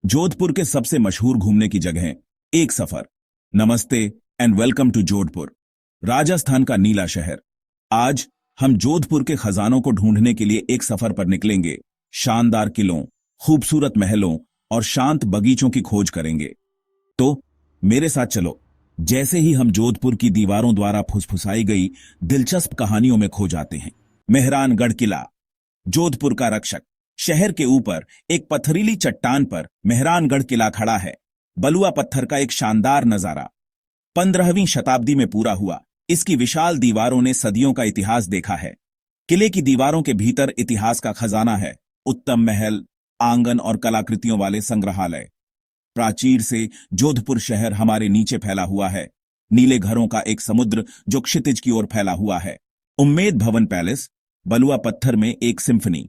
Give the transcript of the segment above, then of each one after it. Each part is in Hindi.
जोधपुर के सबसे मशहूर घूमने की जगह एक सफर। नमस्ते and welcome to Jodhpur, Rajasthan का नीला शहर। आज हम जोधपुर के खजानों को ढूंढने के लिए एक सफर पर निकलेंगे। शानदार किलों, खूबसूरत महलों और शांत बगीचों की खोज करेंगे। तो मेरे साथ चलो, जैसे ही हम जोधपुर की दीवारों द्वारा फुसफुसाई गई दिलचस्प कहानियों में खो जाते हैं। मेहरानगढ़ किला, जोधपुर का रक्षक। शहर के ऊपर एक पथरीली चट्टान पर मेहरानगढ़ किला खड़ा है। बलुआ पत्थर का एक शानदार नजारा 15वीं शताब्दी में पूरा हुआ। इसकी विशाल दीवारों ने सदियों का इतिहास देखा है। किले की दीवारों के भीतर इतिहास का खजाना है। उत्तम महल, आंगन और कलाकृतियों वाले संग्रहालय। प्राचीर से जोधपुर शहर हमारे नीचे फैला हुआ है। नीले घरों का एक समुद्र जो क्षितिज की ओर फैला हुआ है। उम्मेद भवन पैलेस, बलुआ पत्थर में एक सिम्फनी।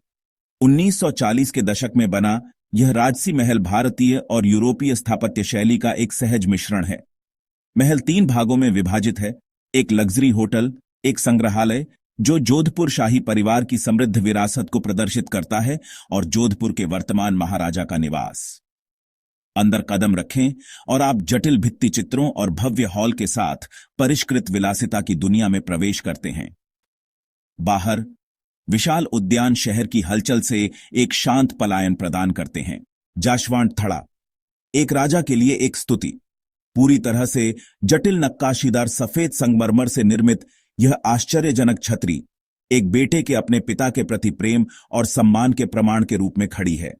1940 के दशक में बना यह राजसी महल भारतीय और यूरोपीय स्थापत्य शैली का एक सहज मिश्रण है। महल 3 भागों में विभाजित है, एक लग्जरी होटल, एक संग्रहालय जो जोधपुर शाही परिवार की समृद्ध विरासत को प्रदर्शित करता है, और जोधपुर के वर्तमान महाराजा का निवास। अंदर कदम रखें और आप जटिल भित्ति चित्रों और भव्य हॉल के साथ परिष्कृत विलासिता की दुनिया में प्रवेश करते हैं। बाहर विशाल उद्यान शहर की हलचल से एक शांत पलायन प्रदान करते हैं। जाशवांट थड़ा, एक राजा के लिए एक स्तुति। पूरी तरह से जटिल नक्काशीदार सफेद संगमरमर से निर्मित यह आश्चर्यजनक छतरी एक बेटे के अपने पिता के प्रति प्रेम और सम्मान के प्रमाण के रूप में खड़ी है।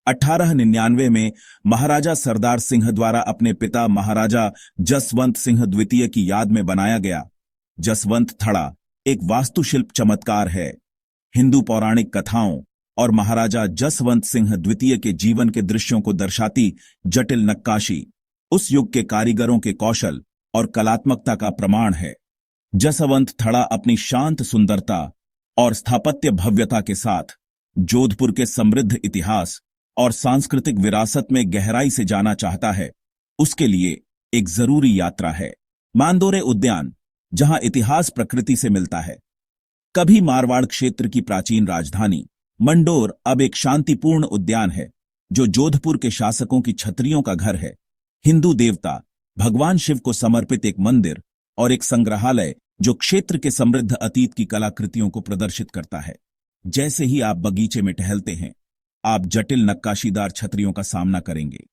1899 में महाराजा सरदार सिंह द्वारा अपने पिता महाराजा जसवंत सिंह द्वितीय की याद में बनाया गया जसवंत थड़ा एक वास्तुशिल्प चमत्कार है। हिंदू पौराणिक कथाओं और महाराजा जसवंत सिंह द्वितीय के जीवन के दृश्यों को दर्शाती जटिल नक्काशी उस युग के कारीगरों के कौशल और कलात्मकता का प्रमाण है। जसवंत थड़ा अपनी शांत सुंदरता और स्थापत्य भव्यता के साथ जोधपुर के समृद्ध इतिहास और सांस्कृतिक विरासत में गहराई से जाना चाहता है। उसके लिए एक जरूरी यात्रा है। मांदोरे उद्यान, जहां इतिहास प्रकृति से मिलता है। कभी मारवाड़ क्षेत्र की प्राचीन राजधानी मंडोर अब एक शांतिपूर्ण उद्यान है जो जोधपुर के शासकों की छतरियों का घर है। हिंदू देवता भगवान शिव को समर्पित एक मंदिर और एक संग्रहालय जो क्षेत्र के समृद्ध अतीत की कलाकृतियों को प्रदर्शित करता है। जैसे ही आप बगीचे में टहलते हैं, आप जटिल नक्काशीदार छतरियों का सामना करेंगे।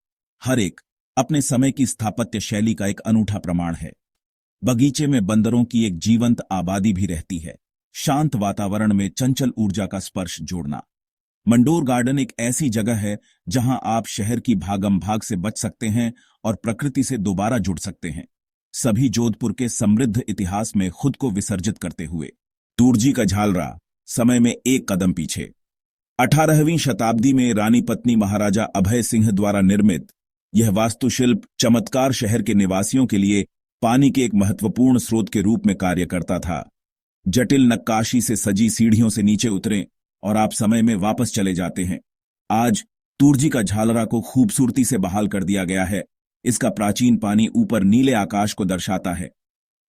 हर एक अपने समय की स्थापत्य शैली का एक अनूठा प्रमाण है। बगीचे में बंदरों की एक जीवंत आबादी भी रहती है। शांत वातावरण में चंचल ऊर्जा का स्पर्श जोड़ना। मंडोर गार्डन एक ऐसी जगह है जहां आप शहर की भागम भाग से बच सकते हैं और प्रकृति से दोबारा जुड़ सकते हैं, सभी जोधपुर के समृद्ध इतिहास में खुद को विसर्जित करते हुए। टूरजी का झालरा, समय में एक कदम पीछे। 18वीं शताब्दी में रानी पत्नी महाराजा अभय सिंह द्वारा निर्मित यह वास्तुशिल्प चमत्कार शहर के निवासियों के लिए पानी के एक महत्वपूर्ण स्रोत के रूप में कार्य करता था। जटिल नक्काशी से सजी सीढ़ियों से नीचे उतरें और आप समय में वापस चले जाते हैं। आज टूरजी का झालरा को खूबसूरती से बहाल कर दिया गया है। इसका प्राचीन पानी ऊपर नीले आकाश को दर्शाता है।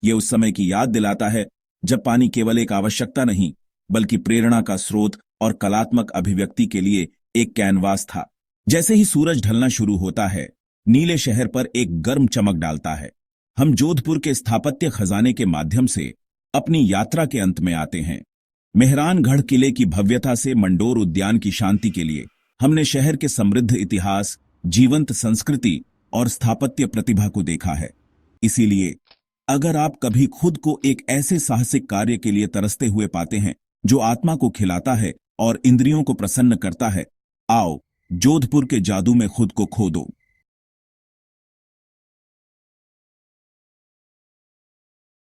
यह उस समय की याद दिलाता है जब पानी केवल एक आवश्यकता नहीं बल्कि प्रेरणा का स्रोत और कलात्मक अभिव्यक्ति के लिए एक कैनवास था। जैसे ही सूरज ढलना शुरू होता है, नीले शहर पर एक गर्म चमक डालता है। हम जोधपुर के स्थापत्य खजाने के माध्यम से अपनी यात्रा के अंत में आते हैं। मेहरानगढ़ किले की भव्यता से मंडोर उद्यान की शांति के लिए हमने शहर के समृद्ध इतिहास, जीवंत संस्कृति और स्थापत्य प्रतिभा को देखा है। इसीलिए अगर आप कभी खुद को एक ऐसे साहसिक कार्य के लिए तरसते हुए पाते हैं जो आत्मा को खिलाता है और इंद्रियों को प्रसन्न करता है, आओ जोधपुर के जादू में खुद को खो दो।